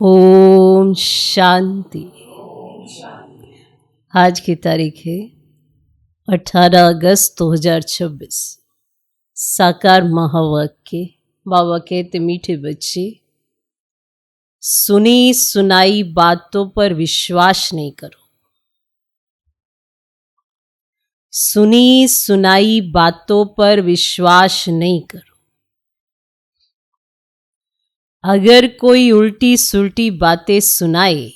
ओम शांति। आज की तारीख है 18 अगस्त 2026। साकार महावाक्य। बाबा कहते, मीठे बच्चे, सुनी सुनाई बातों पर विश्वास नहीं करो। सुनी सुनाई बातों पर विश्वास नहीं करो। अगर कोई उल्टी सुल्टी बातें सुनाए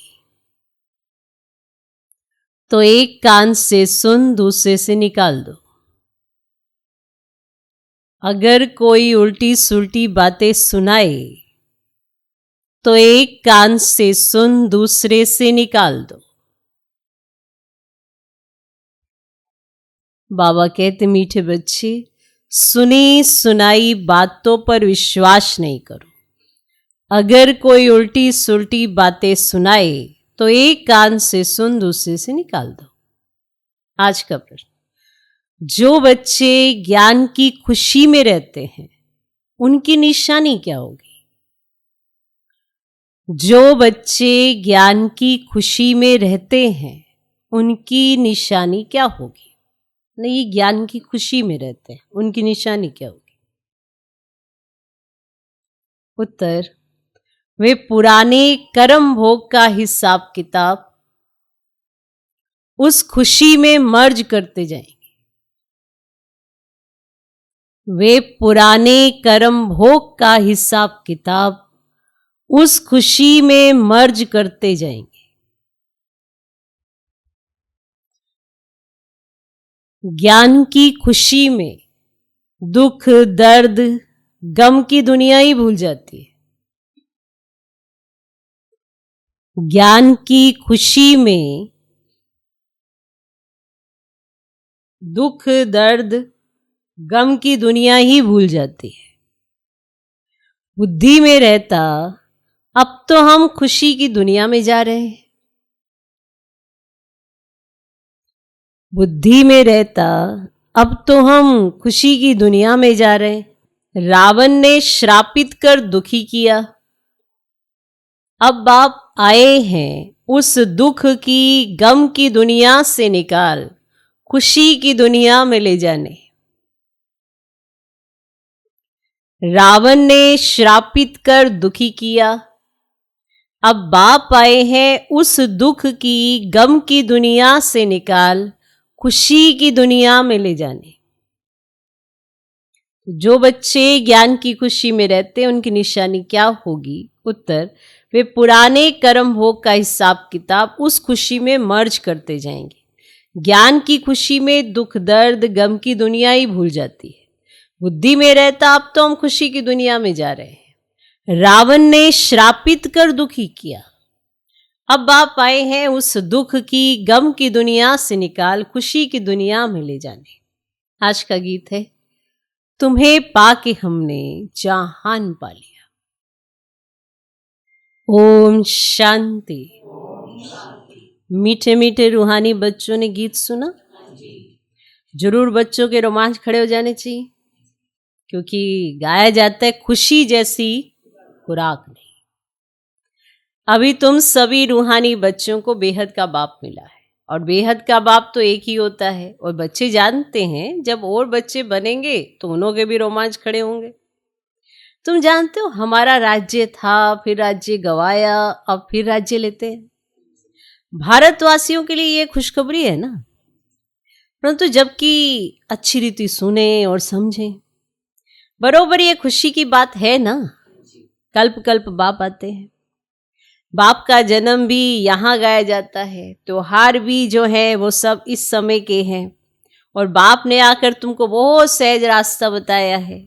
तो एक कान से सुन, दूसरे से निकाल दो। अगर कोई उल्टी सुल्टी बातें सुनाए तो एक कान से सुन, दूसरे से निकाल दो। बाबा कहते, मीठे बच्चे, सुनी सुनाई बातों पर विश्वास नहीं करो। अगर कोई उल्टी सुल्टी बातें सुनाए तो एक कान से सुन, दूसरे से निकाल दो। आज का प्रश्न, जो बच्चे ज्ञान की खुशी में रहते हैं उनकी निशानी क्या होगी? जो बच्चे ज्ञान की खुशी में रहते हैं उनकी निशानी क्या होगी? नहीं, ज्ञान की खुशी में रहते हैं, उनकी निशानी क्या होगी? उत्तर, वे पुराने कर्म भोग का हिसाब किताब उस खुशी में मर्ज करते जाएंगे। वे पुराने कर्म भोग का हिसाब किताब उस खुशी में मर्ज करते जाएंगे। ज्ञान की खुशी में दुख, दर्द, गम की दुनिया ही भूल जाती है। ज्ञान की खुशी में दुख, दर्द, गम की दुनिया ही भूल जाती है। बुद्धि में रहता, अब तो हम खुशी की दुनिया में जा रहे हैं। बुद्धि में रहता, अब तो हम खुशी की दुनिया में जा रहे हैं। रावण ने श्रापित कर दुखी किया, अब बाप आए हैं उस दुख की, गम की दुनिया से निकाल खुशी की दुनिया में ले जाने। रावण ने श्रापित कर दुखी किया, अब बाप आए हैं उस दुख की, गम की दुनिया से निकाल खुशी की दुनिया में ले जाने। जो बच्चे ज्ञान की खुशी में रहते हैं उनकी निशानी क्या होगी? उत्तर, वे पुराने कर्म भोग का हिसाब किताब उस खुशी में मर्ज करते जाएंगे। ज्ञान की खुशी में दुख, दर्द, गम की दुनिया ही भूल जाती है। बुद्धि में रहता, अब तो हम खुशी की दुनिया में जा रहे हैं। रावण ने श्रापित कर दुखी किया, अब आप आए हैं उस दुख की, गम की दुनिया से निकाल खुशी की दुनिया में ले जाने। आज का गीत है, तुम्हें पाके हमने जहान पा लिया। ओम शांति। मीठे मीठे रूहानी बच्चों ने गीत सुना? जरूर बच्चों के रोमांच खड़े हो जाने चाहिए, क्योंकि गाया जाता है खुशी जैसी खुराक नहीं। अभी तुम सभी रूहानी बच्चों को बेहद का बाप मिला है, और बेहद का बाप तो एक ही होता है। और बच्चे जानते हैं जब और बच्चे बनेंगे तो उनके भी रोमांच खड़े होंगे। तुम जानते हो, हमारा राज्य था, फिर राज्य गवाया, अब फिर राज्य लेते हैं। भारतवासियों के लिए ये खुशखबरी है ना, परंतु जबकि अच्छी रीति सुने और समझें। बरोबर ये खुशी की बात है ना। कल्प कल्प बाप आते हैं, बाप का जन्म भी यहाँ गाया जाता है, त्योहार भी जो है वो सब इस समय के हैं। और बाप ने आकर तुमको बहुत सहज रास्ता बताया है।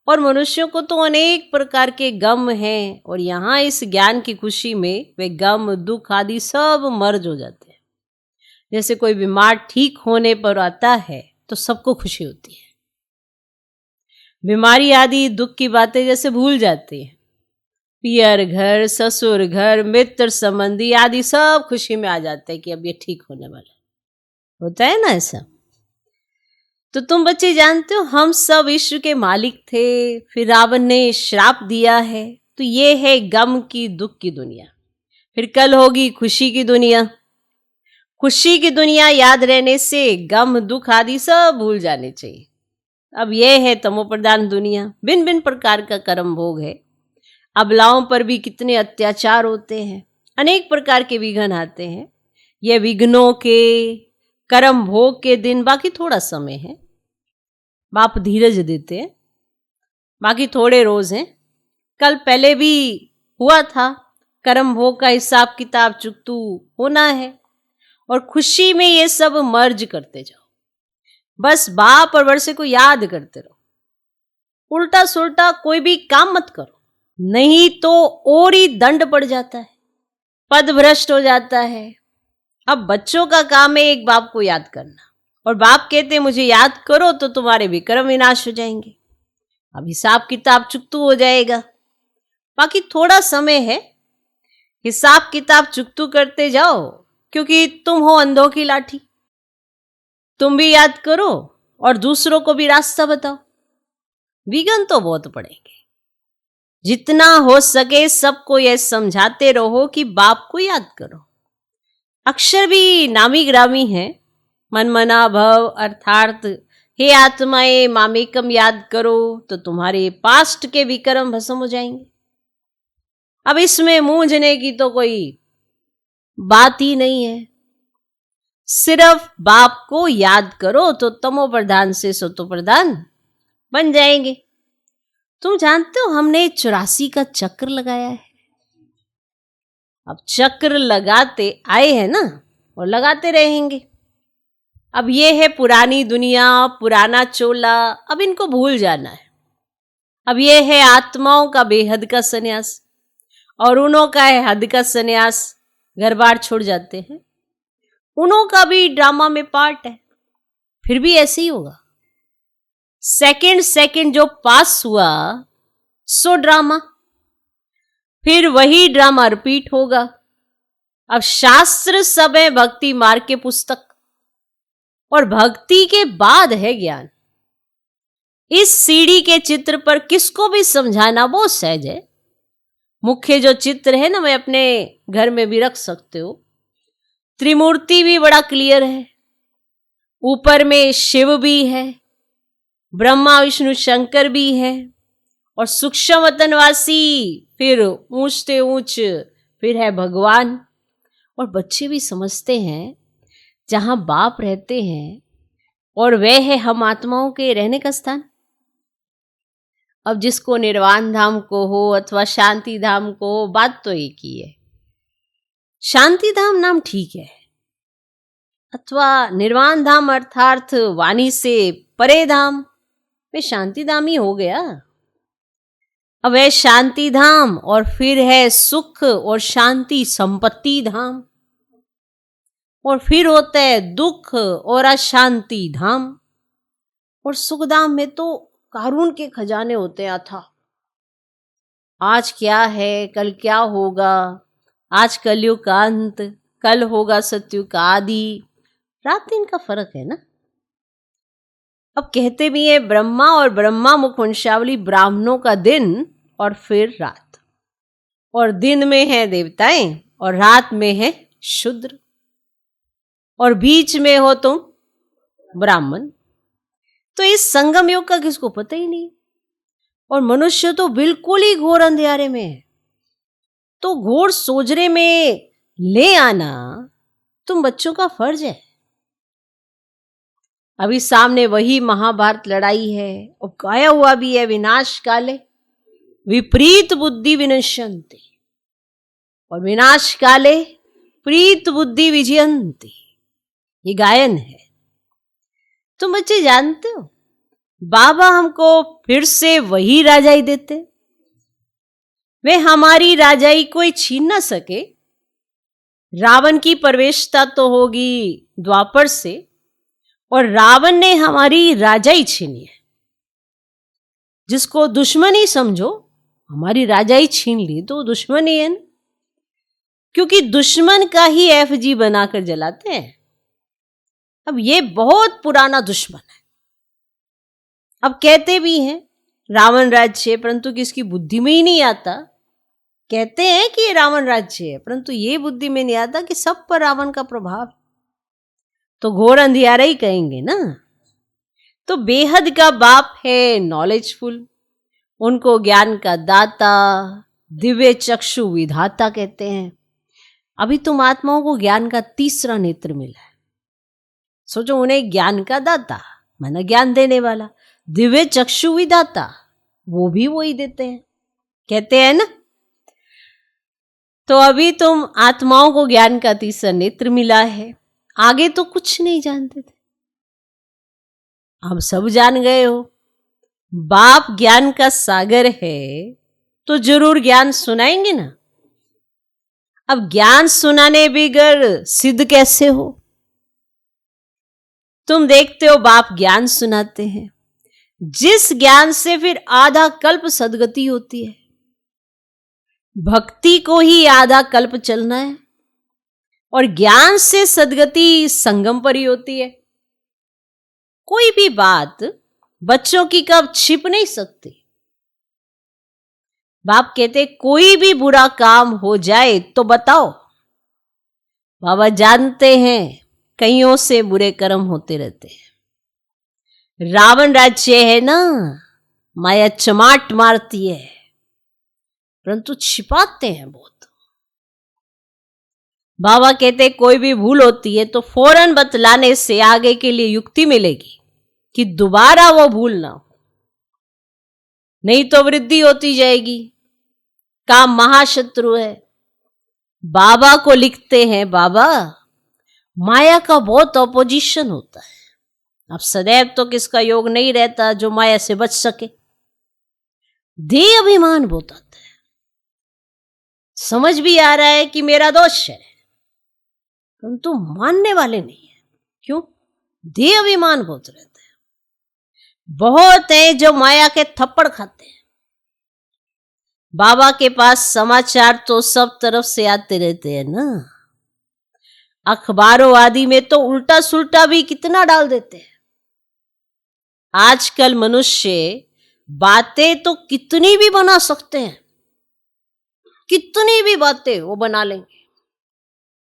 और मनुष्यों को तो अनेक प्रकार के गम हैं, और यहाँ इस ज्ञान की खुशी में वे गम, दुख आदि सब मर्ज हो जाते हैं। जैसे कोई बीमार ठीक होने पर आता है तो सबको खुशी होती है। बीमारी आदि दुख की बातें जैसे भूल जाती हैं। पियर घर, ससुर घर, मित्र संबंधी आदि सब खुशी में आ जाते हैं कि अब ये ठीक होने वाला होता है ना ऐसा। तो तुम बच्चे जानते हो, हम सब विश्व के मालिक थे, फिर रावण ने श्राप दिया है। तो ये है गम की, दुख की दुनिया। फिर कल होगी खुशी की दुनिया। खुशी की दुनिया याद रहने से गम दुख आदि सब भूल जाने चाहिए। अब यह है तमो प्रधान दुनिया, भिन्न भिन्न प्रकार का कर्म भोग है। अबलाओं पर भी कितने अत्याचार होते हैं, अनेक प्रकार के विघ्न आते हैं। ये विघ्नों के कर्म भोग के दिन बाकी थोड़ा समय है, बाप धीरज देते हैं, बाकी थोड़े रोज हैं। कल पहले भी हुआ था, कर्म भोग का हिसाब किताब चुकतू होना है और खुशी में ये सब मर्ज करते जाओ। बस बाप और वर्षे को याद करते रहो, उल्टा सुल्टा कोई भी काम मत करो, नहीं तो और ही दंड पड़ जाता है, पद भ्रष्ट हो जाता है। अब बच्चों का काम है एक बाप को याद करना, और बाप कहते हैं मुझे याद करो तो तुम्हारे विक्रम विनाश हो जाएंगे। अब हिसाब किताब चुकतू हो जाएगा, बाकी थोड़ा समय है, हिसाब किताब चुकतू करते जाओ, क्योंकि तुम हो अंधों की लाठी। तुम भी याद करो और दूसरों को भी रास्ता बताओ। विघ्न तो बहुत पड़ेंगे, जितना हो सके सबको यह समझाते रहो कि बाप को याद करो। अक्षर भी नामी ग्रामी है, मन मना भव अर्थार्थ, हे आत्माएं मामेकम याद करो तो तुम्हारे पास्ट के विक्रम भस्म हो जाएंगे। अब इसमें मूंझने की तो कोई बात ही नहीं है, सिर्फ बाप को याद करो तो तमो प्रधान से सतो प्रधान बन जाएंगे। तुम जानते हो हमने 84 का चक्र लगाया है। अब चक्र लगाते आए हैं ना, और लगाते रहेंगे। अब ये है पुरानी दुनिया, पुराना चोला, अब इनको भूल जाना है। अब ये है आत्माओं का बेहद का सन्यास, और उन्हों का है हद का सन्यास, घर बार छोड़ जाते हैं। उन्हों का भी ड्रामा में पार्ट है, फिर भी ऐसे ही होगा। सेकंड सेकंड जो पास हुआ सो ड्रामा, फिर वही ड्रामा रिपीट होगा। अब शास्त्र सब है भक्ति मार्ग के पुस्तक, और भक्ति के बाद है ज्ञान। इस सीढ़ी के चित्र पर किसको भी समझाना बहुत सहज है। मुख्य जो चित्र है ना, वह अपने घर में भी रख सकते हो। त्रिमूर्ति भी बड़ा क्लियर है, ऊपर में शिव भी है, ब्रह्मा विष्णु शंकर भी है, और सूक्ष्म वतनवासी फिर ऊंचते ऊंच फिर है भगवान। और बच्चे भी समझते हैं जहां बाप रहते हैं और वह है हम आत्माओं के रहने का स्थान। अब जिसको निर्वाण धाम को हो अथवा शांति धाम को हो, बात तो एक ही है। शांति धाम नाम ठीक है, अथवा निर्वाण धाम अर्थात वाणी से परे धाम, वे शांति धाम ही हो गया। अब है शांति धाम और फिर है सुख और शांति संपत्ति धाम, और फिर होता है दुख और अशांति धाम। और सुख धाम में तो कारून के खजाने होते हैं अथाह। आज क्या है, कल क्या होगा, आज कलयुग का अंत, कल होगा सतयुग का आदि, रात दिन का फर्क है ना। अब कहते भी है ब्रह्मा और ब्रह्मा मुख वंशावली ब्राह्मणों का दिन और फिर रात, और दिन में है देवताएं और रात में है शूद्र, और बीच में हो तुम ब्राह्मण। तो इस संगम युग का किसको पता ही नहीं, और मनुष्य तो बिल्कुल ही घोर अंधेरे में है। तो घोर सोजरे में ले आना तुम बच्चों का फर्ज है। अभी सामने वही महाभारत लड़ाई है, और गाया हुआ भी है विनाश काले विपरीत बुद्धि विनश्यन्ति, और विनाश काले प्रीत बुद्धि विजयन्ति, ये गायन है। तुम बच्चे जानते हो बाबा हमको फिर से वही राजाई देते, वे हमारी राजाई कोई छीन ना सके। रावण की प्रवेशता तो होगी द्वापर से, और रावण ने हमारी राजाई छीनी है। जिसको दुश्मन ही समझो, हमारी राजाई छीन ली तो दुश्मन ही है ना, क्योंकि दुश्मन का ही एफजी बनाकर जलाते हैं। अब ये बहुत पुराना दुश्मन है। अब कहते भी हैं रावण राज्य, परंतु किसकी बुद्धि में ही नहीं आता कहते हैं कि ये रावण राज्य है, परंतु ये बुद्धि में नहीं आता कि सब पर रावण का प्रभाव है, तो घोर अंधियारा ही कहेंगे ना। तो बेहद का बाप है नॉलेजफुल, उनको ज्ञान का दाता, दिव्य चक्षु विधाता कहते हैं। अभी तुम आत्माओं को ज्ञान का तीसरा नेत्र मिला है। सोचो, उन्हें ज्ञान का दाता माना ज्ञान देने वाला, दिव्य चक्षु विधाता वो भी वही देते हैं, कहते हैं ना। तो अभी तुम आत्माओं को ज्ञान का तीसरा नेत्र मिला है, आगे तो कुछ नहीं जानते थे, अब सब जान गए हो। बाप ज्ञान का सागर है तो जरूर ज्ञान सुनाएंगे ना। अब ज्ञान सुनाने बिगर सिद्ध कैसे हो? तुम देखते हो बाप ज्ञान सुनाते हैं, जिस ज्ञान से फिर आधा कल्प सदगति होती है। भक्ति को ही आधा कल्प चलना है और ज्ञान से सदगति संगम पर ही होती है। कोई भी बात बच्चों की कब छिप नहीं सकती। बाप कहते कोई भी बुरा काम हो जाए तो बताओ, बाबा जानते हैं कईयों से बुरे कर्म होते रहते हैं। रावण राज्य है ना, माया चमाट मारती है, परंतु छिपाते हैं बहुत। बाबा कहते कोई भी भूल होती है तो फौरन बतलाने से आगे के लिए युक्ति मिलेगी कि दोबारा वो भूल ना हो, नहीं तो वृद्धि होती जाएगी। काम महाशत्रु है। बाबा को लिखते हैं, बाबा माया का बहुत ऑपोजिशन होता है। अब सदैव तो किसका योग नहीं रहता जो माया से बच सके। देह अभिमान बहुत आता है, समझ भी आ रहा है कि मेरा दोष है, परंतु मानने वाले नहीं है। क्यों? देह अभिमान बहुत रहता है। बहुत है जो माया के थप्पड़ खाते हैं। बाबा के पास समाचार तो सब तरफ से आते रहते हैं ना, अखबारों आदि में तो उल्टा सुल्टा भी कितना डाल देते हैं। आजकल मनुष्य बातें तो कितनी भी बना सकते हैं, कितनी भी बातें वो बना लेंगे।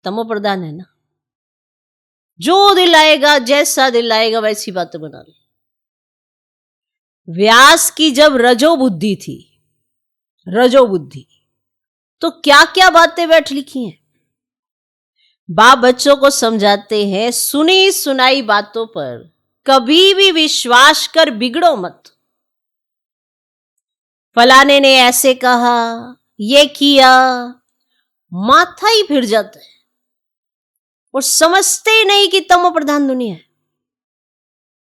तमो प्रधान है ना, जो दिलाएगा जैसा दिलाएगा वैसी बातें बना ले। व्यास की जब रजो बुद्धि थी, रजो बुद्धि, तो क्या क्या बातें बैठ लिखी हैं। बाप बच्चों को समझाते हैं, सुनी सुनाई बातों पर कभी भी विश्वास कर बिगड़ो मत। फलाने ने ऐसे कहा, ये किया, माथा ही फिर जाता है और समझते ही नहीं कि तमो प्रधान दुनिया है।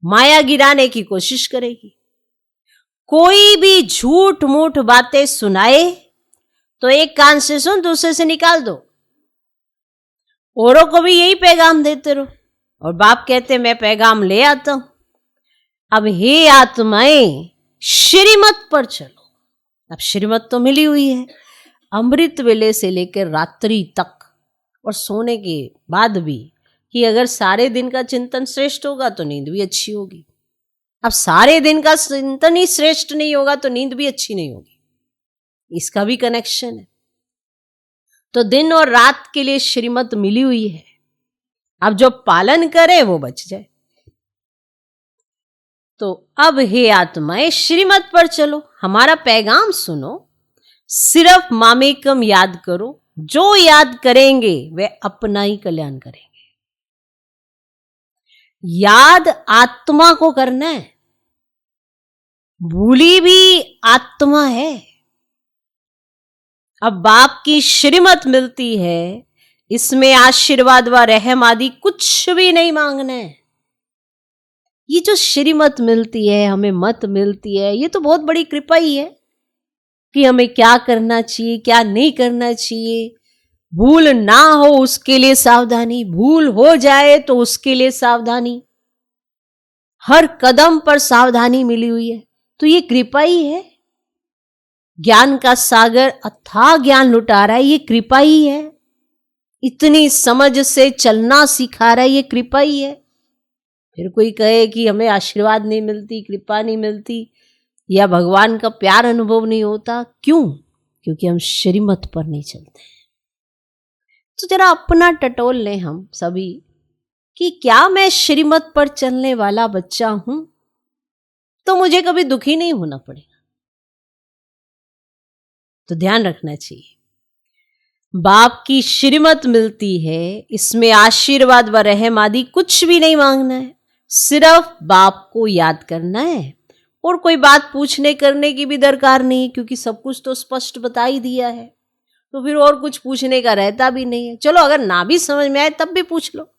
माया गिराने की कोशिश करेगी। कोई भी झूठ मूठ बातें सुनाए तो एक कान से सुन, दूसरे से निकाल दो। औरों को भी यही पैगाम देते रहो। और बाप कहते मैं पैगाम ले आता हूं। अब हे आत्माएं, श्रीमत पर चलो। अब श्रीमत तो मिली हुई है, अमृत वेले से लेकर रात्रि तक और सोने के बाद भी, कि अगर सारे दिन का चिंतन श्रेष्ठ होगा तो नींद भी अच्छी होगी। अब सारे दिन का चिंतन ही श्रेष्ठ नहीं होगा तो नींद भी अच्छी नहीं होगी। इसका भी कनेक्शन है। तो दिन और रात के लिए श्रीमत मिली हुई है। अब जो पालन करे वो बच जाए। तो अब हे आत्माएं, श्रीमत पर चलो, हमारा पैगाम सुनो, सिर्फ मामेकम याद करो। जो याद करेंगे वे अपना ही कल्याण करेंगे। याद आत्मा को करना है, भूली भी आत्मा है। अब बाप की श्रीमत मिलती है, इसमें आशीर्वाद व रहम आदि कुछ भी नहीं मांगना है। ये जो श्रीमत मिलती है, हमें मत मिलती है, ये तो बहुत बड़ी कृपा ही है कि हमें क्या करना चाहिए, क्या नहीं करना चाहिए। भूल ना हो उसके लिए सावधानी, भूल हो जाए तो उसके लिए सावधानी, हर कदम पर सावधानी मिली हुई है। तो ये कृपा ही है। ज्ञान का सागर अथाह ज्ञान लुटा रहा है, ये कृपा ही है। इतनी समझ से चलना सिखा रहा है, ये कृपा ही है। फिर कोई कहे कि हमें आशीर्वाद नहीं मिलती, कृपा नहीं मिलती, या भगवान का प्यार अनुभव नहीं होता, क्यों? क्योंकि हम श्रीमत पर नहीं चलते हैं। तो जरा अपना टटोल लें हम सभी कि क्या मैं श्रीमत पर चलने वाला बच्चा हूं, तो मुझे कभी दुखी नहीं होना पड़ेगा। तो ध्यान रखना चाहिए, बाप की श्रीमत मिलती है, इसमें आशीर्वाद व रहम आदि कुछ भी नहीं मांगना है, सिर्फ बाप को याद करना है। और कोई बात पूछने करने की भी दरकार नहीं, क्योंकि सब कुछ तो स्पष्ट बता ही दिया है, तो फिर और कुछ पूछने का रहता भी नहीं है। चलो अगर ना भी समझ में आए तब भी पूछ लो।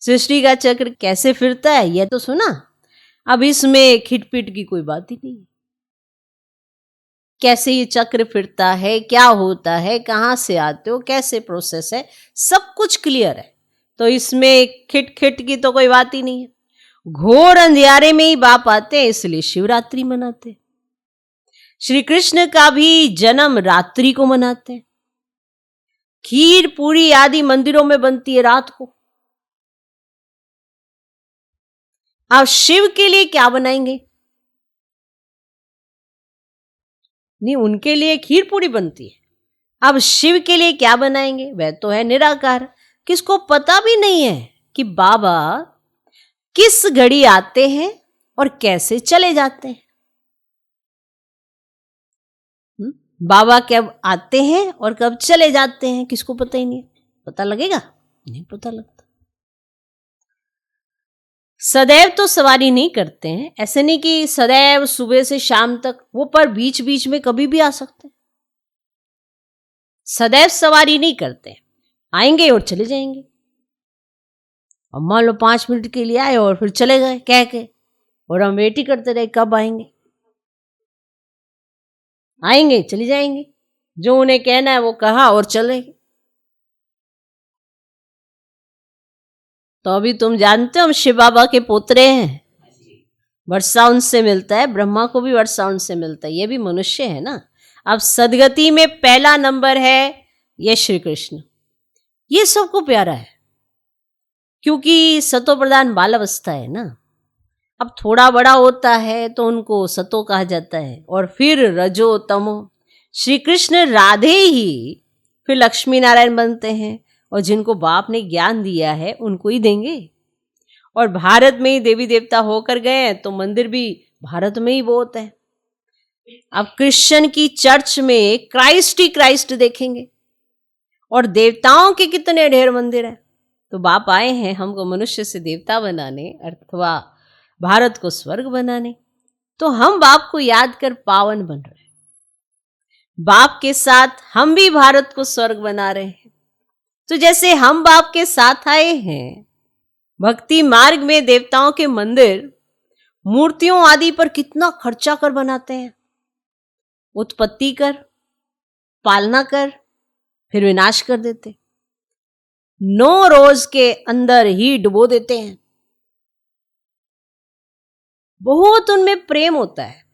सृष्टि का चक्र कैसे फिरता है यह तो सुना, अब इसमें खिटपिट की कोई बात ही नहीं। कैसे ये चक्र फिरता है, क्या होता है, कहाँ से आते हो, कैसे प्रोसेस है, सब कुछ क्लियर है। तो इसमें खिट खिट की तो कोई बात ही नहीं है। घोर अंधियारे में ही बाप आते हैं, इसलिए शिवरात्रि मनाते हैं। श्री कृष्ण का भी जन्म रात्रि को मनाते हैं। खीर पूरी आदि मंदिरों में बनती है रात को। अब शिव के लिए क्या बनाएंगे? नहीं, उनके लिए खीर पूरी बनती है। अब शिव के लिए क्या बनाएंगे? वह तो है निराकार। किसको पता भी नहीं है कि बाबा किस घड़ी आते हैं और कैसे चले जाते हैं। बाबा कब आते हैं और कब चले जाते हैं किसको पता ही नहीं। पता लगेगा? नहीं पता लगता। सदैव तो सवारी नहीं करते हैं, ऐसे नहीं कि सदैव सुबह से शाम तक, वो पर बीच बीच में कभी भी आ सकते हैं। सदैव सवारी नहीं करते, आएंगे और चले जाएंगे। और मान लो 5 मिनट के लिए आए और फिर चले गए कह के, और हम वेट ही करते रहे कब आएंगे। आएंगे चले जाएंगे, जो उन्हें कहना है वो कहा और चले गए। तो अभी तुम जानते हो हम शिव बाबा के पोतरे हैं, वर्षा उनसे मिलता है, ब्रह्मा को भी वर्षा उनसे मिलता है, ये भी मनुष्य है ना। अब सदगति में पहला नंबर है ये श्री कृष्ण। ये सबको प्यारा है, क्योंकि सतो प्रधान बाल अवस्था है ना। अब थोड़ा बड़ा होता है तो उनको सतो कहा जाता है, और फिर रजो तमो। श्री कृष्ण राधे ही फिर लक्ष्मी नारायण बनते हैं, और जिनको बाप ने ज्ञान दिया है उनको ही देंगे। और भारत में ही देवी देवता होकर गए हैं, तो मंदिर भी भारत में ही बहुत है। अब क्रिश्चियन की चर्च में क्राइस्ट ही क्राइस्ट देखेंगे, और देवताओं के कितने ढेर मंदिर हैं। तो बाप आए हैं हमको मनुष्य से देवता बनाने, अथवा भारत को स्वर्ग बनाने। तो हम बाप को याद कर पावन बन रहे हैं, बाप के साथ हम भी भारत को स्वर्ग बना रहे हैं। तो जैसे हम बाप के साथ आए हैं, भक्ति मार्ग में देवताओं के मंदिर मूर्तियों आदि पर कितना खर्चा कर बनाते हैं। उत्पत्ति कर, पालना कर, फिर विनाश कर देते, 9 रोज के अंदर ही डुबो देते हैं। बहुत उनमें प्रेम होता है।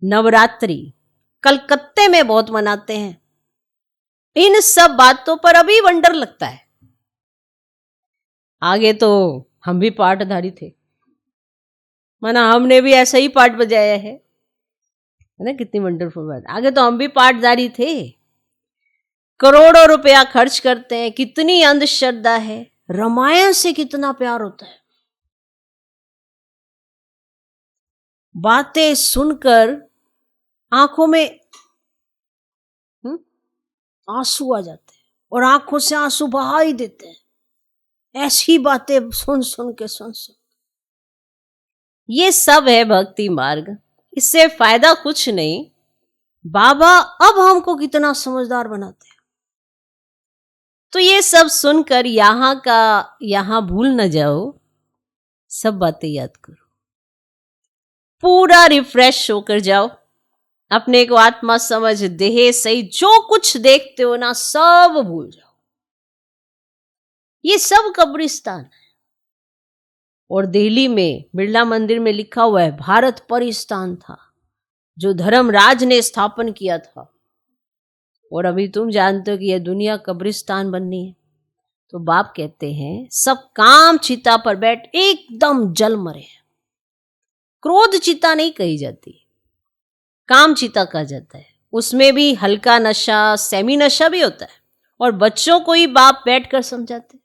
नवरात्रि कलकत्ते में बहुत मनाते हैं। इन सब बातों पर अभी वंडर लगता है। आगे तो हम भी पाठधारी थे, माना हमने भी ऐसा ही पाठ बजाया है ना। कितनी वंडरफुल बात। आगे तो हम भी पाठधारी थे, करोड़ों रुपया खर्च करते हैं, कितनी अंधश्रद्धा है। रामायण से कितना प्यार होता है। बातें सुनकर आंखों में आंसू आ जाते हैं, और आंखों से आंसू बहा ही देते हैं। ऐसी बातें सुन सुन के ये सब है भक्ति मार्ग। इससे फायदा कुछ नहीं। बाबा अब हमको कितना समझदार बनाते हैं। तो ये सब सुनकर यहां का यहां भूल न जाओ, सब बातें याद करो, पूरा रिफ्रेश होकर जाओ। अपने को आत्मा समझ, देह सही, जो कुछ देखते हो ना सब भूल जाओ। ये सब कब्रिस्तान है। और दिल्ली में बिरला मंदिर में लिखा हुआ है भारत परिस्तान था, जो धर्मराज ने स्थापन किया था। और अभी तुम जानते हो कि यह दुनिया कब्रिस्तान बननी है। तो बाप कहते हैं सब काम चिता पर बैठ एकदम जल मरे। क्रोध चिता नहीं कही जाती, काम चिता कहा जाता है। उसमें भी हल्का नशा, सेमी नशा भी होता है, और बच्चों को ही बाप बैठकर समझाते।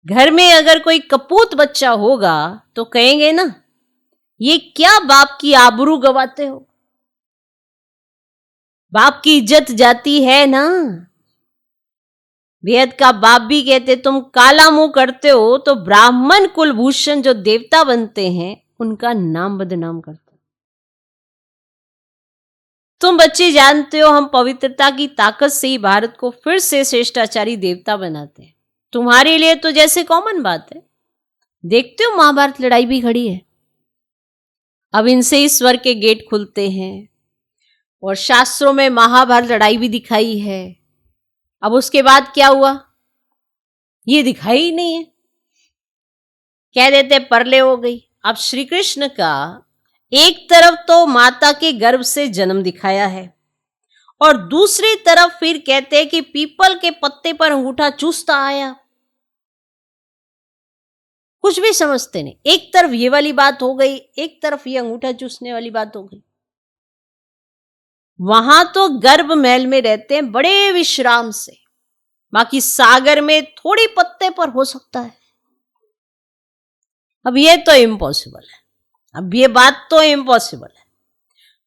घर में अगर कोई कपूत बच्चा होगा तो कहेंगे ना, ये क्या बाप की आबरू गवाते हो, बाप की इज्जत जाती है ना। वेद का बाप भी कहते तुम काला मुंह करते हो तो ब्राह्मण कुलभूषण जो देवता बनते हैं उनका नाम बदनाम करते। तुम बच्चे जानते हो हम पवित्रता की ताकत से ही भारत को फिर से श्रेष्ठाचारी देवता बनाते हैं। तुम्हारे लिए तो जैसे कॉमन बात है। देखते हो महाभारत लड़ाई भी खड़ी है, अब इनसे ही स्वर्ग के गेट खुलते हैं, और शास्त्रों में महाभारत लड़ाई भी दिखाई है। अब उसके बाद क्या हुआ ये दिखाई ही नहीं है, कह देते परले हो गई। अब श्री कृष्ण का एक तरफ तो माता के गर्भ से जन्म दिखाया है, और दूसरी तरफ फिर कहते हैं कि पीपल के पत्ते पर अंगूठा चूसता आया। कुछ भी समझते नहीं, एक तरफ ये वाली बात हो गई, एक तरफ ये अंगूठा चूसने वाली बात हो गई। वहां तो गर्भ महल में रहते हैं बड़े विश्राम से, बाकी सागर में थोड़ी पत्ते पर हो सकता है। अब ये तो इम्पॉसिबल है, अब ये बात तो इम्पॉसिबल है।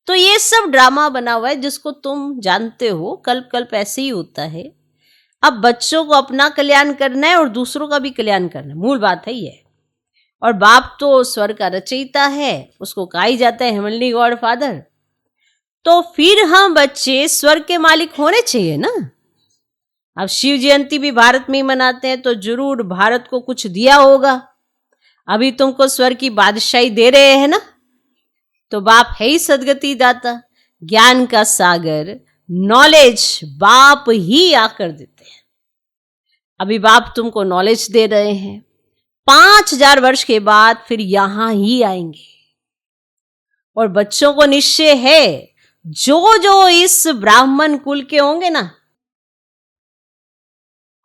तो ये सब ड्रामा बना हुआ है जिसको तुम जानते हो, कल्प कल्प ऐसे ही होता है। अब बच्चों को अपना कल्याण करना है और दूसरों का भी कल्याण करना है, मूल बात है ये। और बाप तो स्वर्ग का रचयिता है, उसको कहा ही जाता है हेवनली गॉड फादर। तो फिर हम बच्चे स्वर्ग के मालिक होने चाहिए ना। अब शिव जयंती भी भारत में ही मनाते हैं तो जरूर भारत को कुछ दिया होगा। अभी तुमको स्वर्ग की बादशाही दे रहे हैं ना, तो बाप है ही सदगति दाता, ज्ञान का सागर, नॉलेज बाप ही आकर देते हैं। अभी बाप तुमको नॉलेज दे रहे हैं, 5000 वर्ष के बाद फिर यहां ही आएंगे। और बच्चों को निश्चय है जो जो इस ब्राह्मण कुल के होंगे ना,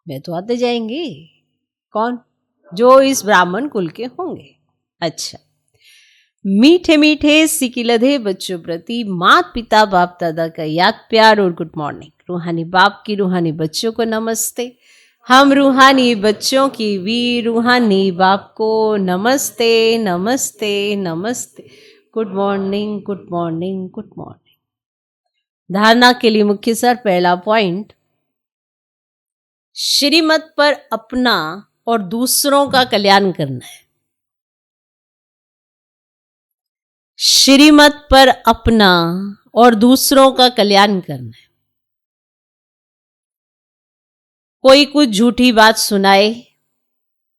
वे तो आते जाएंगे। कौन? जो इस ब्राह्मण कुल के होंगे। अच्छा, मीठे मीठे सिकिलधे बच्चों प्रति मात पिता बाप दादा का याद प्यार और गुड मॉर्निंग। रूहानी बाप की रूहानी बच्चों को नमस्ते। हम रूहानी बच्चों की भी रूहानी बाप को नमस्ते नमस्ते नमस्ते। Good morning good morning good morning. धारणा के लिए मुख्य सार, पहला पॉइंट, श्रीमत पर अपना और दूसरों का कल्याण करना है। श्रीमत पर अपना और दूसरों का कल्याण करना है। कोई कुछ झूठी बात सुनाए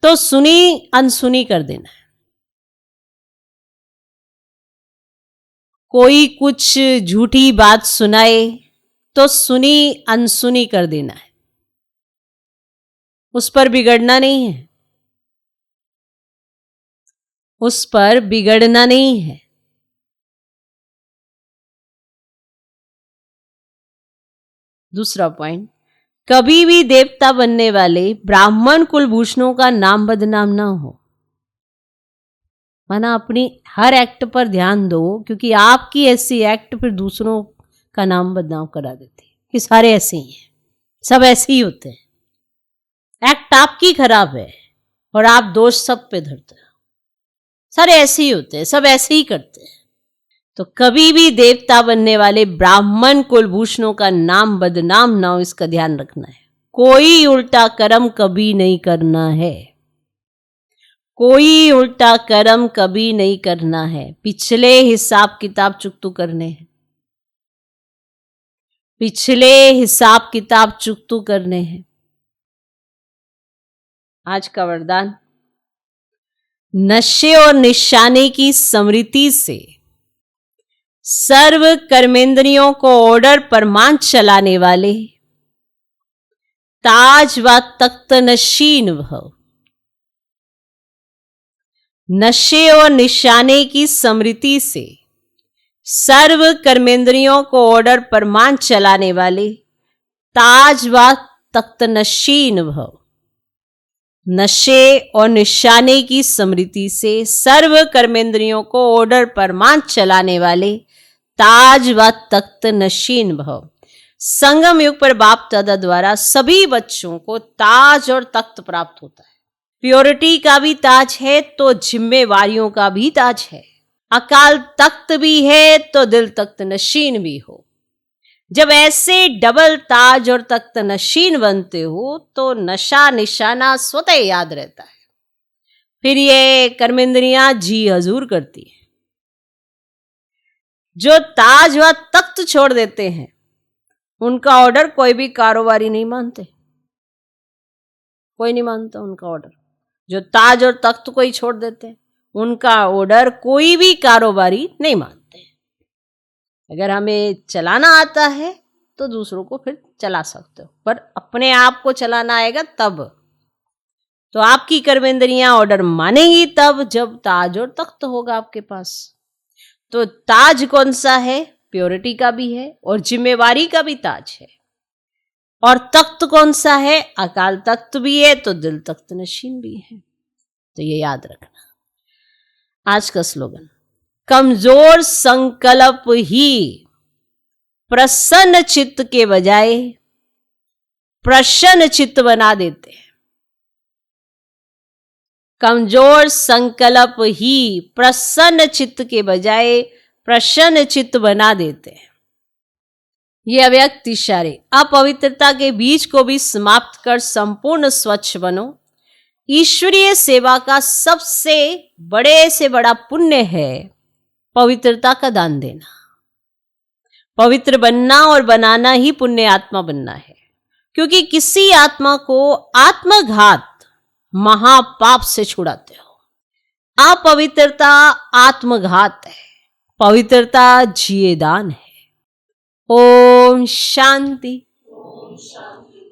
तो सुनी अनसुनी कर देना है। कोई कुछ झूठी बात सुनाए तो सुनी अनसुनी कर देना है, उस पर बिगड़ना नहीं है, उस पर बिगड़ना नहीं है। दूसरा पॉइंट, कभी भी देवता बनने वाले ब्राह्मण कुलभूषणों का नाम बदनाम ना हो। माना अपनी हर एक्ट पर ध्यान दो, क्योंकि आपकी ऐसी एक्ट फिर दूसरों का नाम बदनाम करा देती है कि सारे ऐसे ही हैं, सब ऐसे ही होते हैं। एक्ट आपकी खराब है और आप दोष सब पे धरते हो। सारे ऐसे ही होते हैं, सब ऐसे ही करते हैं। तो कभी भी देवता बनने वाले ब्राह्मण कुलभूषणों का नाम बदनाम ना हो, इसका ध्यान रखना है। कोई उल्टा कर्म कभी नहीं करना है, कोई उल्टा कर्म कभी नहीं करना है। पिछले हिसाब किताब चुकतू करने हैं, पिछले हिसाब किताब चुकतू करने हैं। आज का वरदान, नशे और निशाने की स्मृति से सर्व कर्मेंद्रियों को ऑर्डर पर मान चलाने वाले ताज व तख्त नशीन भव। नशे और निशाने की स्मृति से सर्व कर्मेंद्रियों को ऑर्डर पर मान चलाने वाले ताज व तख्त नशीन भव। नशे और निशाने की स्मृति से सर्व कर्मेंद्रियों को ऑर्डर पर मान चलाने वाले ताज व तख्त नशीन भव। संगम युग पर बाप दादा द्वारा सभी बच्चों को ताज और तख्त प्राप्त होता है। प्योरिटी का भी ताज है तो जिम्मेवारियों का भी ताज है। अकाल तख्त भी है तो दिल तख्त नशीन भी हो। जब ऐसे डबल ताज और तख्त नशीन बनते हो तो नशा निशाना स्वतः याद रहता है। फिर ये कर्मेंद्रियां जी हजूर करती है। जो ताज व तख्त छोड़ देते हैं उनका ऑर्डर कोई भी कारोबारी नहीं मानते, कोई नहीं मानता उनका ऑर्डर। जो ताज और तख्त को ही छोड़ देते हैं उनका ऑर्डर कोई भी कारोबारी नहीं मानते। अगर हमें चलाना आता है तो दूसरों को फिर चला सकते हो, पर अपने आप को चलाना आएगा तब। तो आपकी कर्मेंद्रियां ऑर्डर मानेगी तब जब ताज और तख्त होगा आपके पास। तो ताज कौन सा है? प्योरिटी का भी है और जिम्मेवारी का भी ताज है। और तख्त कौन सा है? अकाल तख्त भी है तो दिल तख्त नशीन भी है। तो ये याद रखना। आज का स्लोगन, कमजोर संकल्प ही प्रसन्न चित्त के बजाय प्रसन्न चित्त बना देते हैं। कमजोर संकल्प ही प्रसन्न चित्त के बजाय प्रसन्न चित्त बना देते हैं। ये अव्यक्त इशारे अपवित्रता के बीज को भी समाप्त कर संपूर्ण स्वच्छ बनो। ईश्वरीय सेवा का सबसे बड़े से बड़ा पुण्य है पवित्रता का दान देना। पवित्र बनना और बनाना ही पुण्य आत्मा बनना है, क्योंकि किसी आत्मा को आत्मघात महापाप से छुड़ाते हो। अपवित्रता आत्मघात है, पवित्रता जिए दान है। ओम शांति।